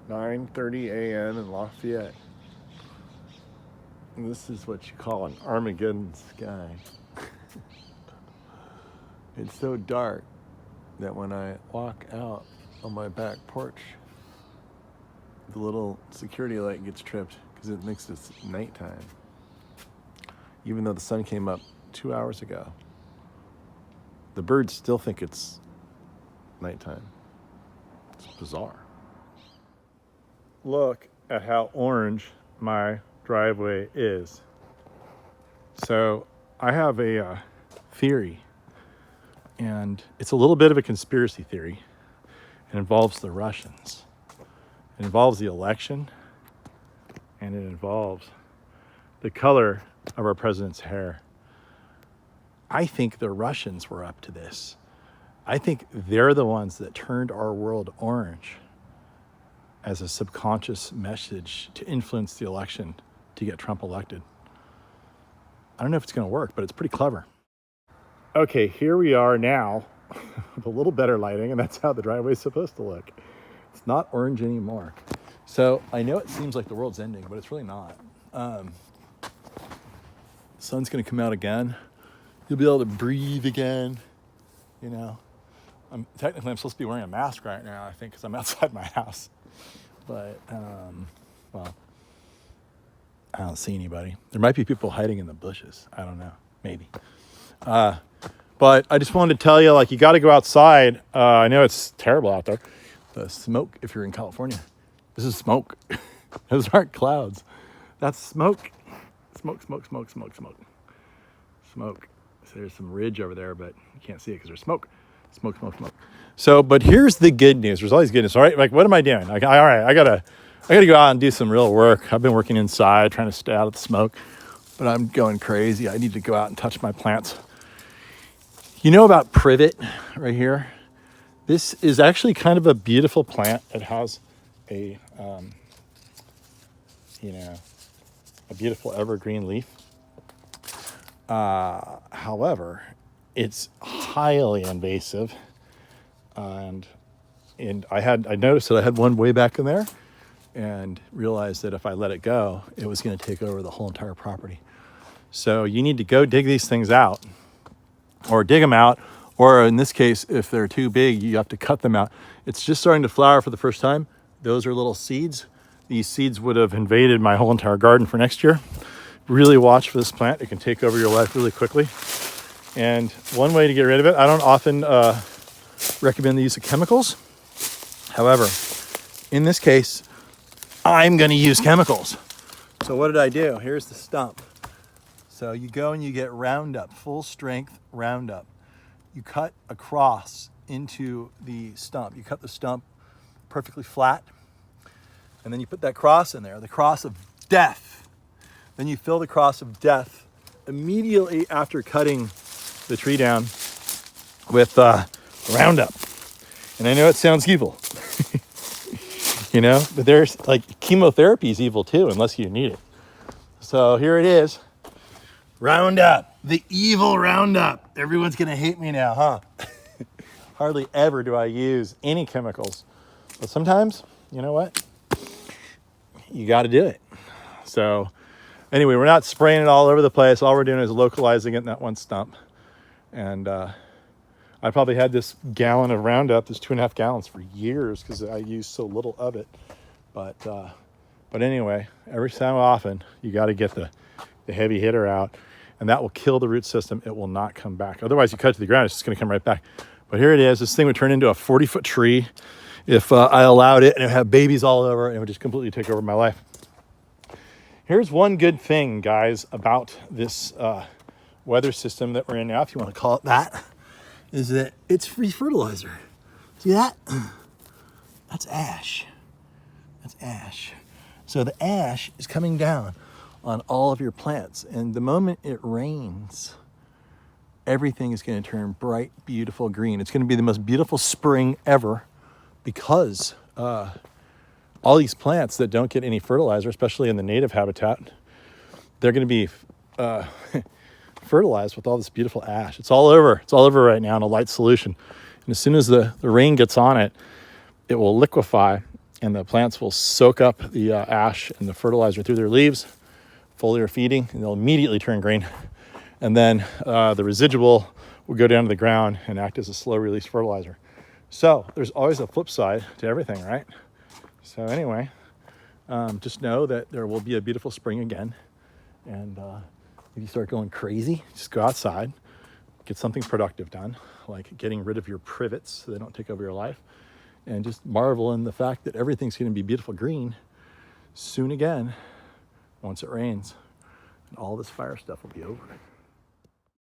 9:30 a.m. in Lafayette. And this is what you call an Armageddon sky. It's so dark that when I walk out on my back porch, the little security light gets tripped because it thinks it's nighttime, even though the sun came up 2 hours ago. The birds still think it's nighttime. It's bizarre. Look at how orange my driveway is. So I have a theory, and it's a little bit of a conspiracy theory. It involves the Russians. It involves the election, and it involves the color of our president's hair. I think the Russians were up to this. I think they're the ones that turned our world orange as a subconscious message to influence the election to get Trump elected. I don't know if it's going to work, but it's pretty clever. Okay, here we are now with a little better lighting, and that's how the driveway is supposed to look. It's not orange anymore. So I know it seems like the world's ending, but it's really not. The sun's going to come out again. You'll be able to breathe again. You know, I'm supposed to be wearing a mask right now, I think, because I'm outside my house. But, well, I don't see anybody. There might be people hiding in the bushes. I don't know. Maybe. But I just wanted to tell you, like, you got to go outside. I know it's terrible out there. The smoke, if you're in California. This is smoke. Those aren't clouds. That's smoke. Smoke, smoke, smoke, smoke, smoke. Smoke. So there's some ridge over there, but you can't see it because there's smoke. Smoke, smoke, smoke. So, but here's the good news. There's always good news. All right, like, what am I doing? Like, all right, I gotta go out and do some real work. I've been working inside, trying to stay out of the smoke, but I'm going crazy. I need to go out and touch my plants. You know about Privet right here? This is actually kind of a beautiful plant. It has a, a beautiful evergreen leaf. However, it's highly invasive, and I noticed that I had one way back in there, and realized that if I let it go, it was going to take over the whole entire property. So you need to go dig these things out, or dig them out, or in this case, if they're too big, you have to cut them out. It's just starting to flower for the first time. Those are little seeds. These seeds would have invaded my whole entire garden for next year. Really watch for this plant. It can take over your life really quickly. And one way to get rid of it, I don't often recommend the use of chemicals. However, in this case, I'm going to use chemicals. So what did I do? Here's the stump. So you go and you get Roundup, full strength Roundup. You cut across into the stump. You cut the stump perfectly flat, and then you put that cross in there, the cross of death. Then you fill the cross of death immediately after cutting the tree down with Roundup. And I know it sounds evil, but there's like chemotherapy is evil too, unless you need it. So here it is. Roundup, the evil Roundup. Everyone's going to hate me now, huh? Hardly ever do I use any chemicals. But sometimes, you know what? You got to do it. So anyway, we're not spraying it all over the place. All we're doing is localizing it in that one stump. And I probably had this gallon of Roundup, this 2.5 gallons for years because I used so little of it. But anyway, every so often, you got to get the heavy hitter out. And that will kill the root system. It will not come back. Otherwise, you cut it to the ground, it's just going to come right back. But here it is. This thing would turn into a 40-foot tree if I allowed it, and it would have babies all over, and it would just completely take over my life. Here's one good thing, guys, about this weather system that we're in now, if you want to call it that, is that it's free fertilizer. See that? That's ash. That's ash. So the ash is coming down on all of your plants. And the moment it rains, everything is going to turn bright, beautiful green. It's going to be the most beautiful spring ever because all these plants that don't get any fertilizer, especially in the native habitat, they're going to be fertilized with all this beautiful ash. It's all over. It's all over right now in a light solution. And as soon as the rain gets on it, it will liquefy and the plants will soak up the ash and the fertilizer through their leaves, foliar feeding, and they'll immediately turn green. And then the residual will go down to the ground and act as a slow release fertilizer. So there's always a flip side to everything, right? So anyway, just know that there will be a beautiful spring again. And if you start going crazy, just go outside, get something productive done, like getting rid of your privets so they don't take over your life, and just marvel in the fact that everything's going to be beautiful green soon again once it rains, and all this fire stuff will be over.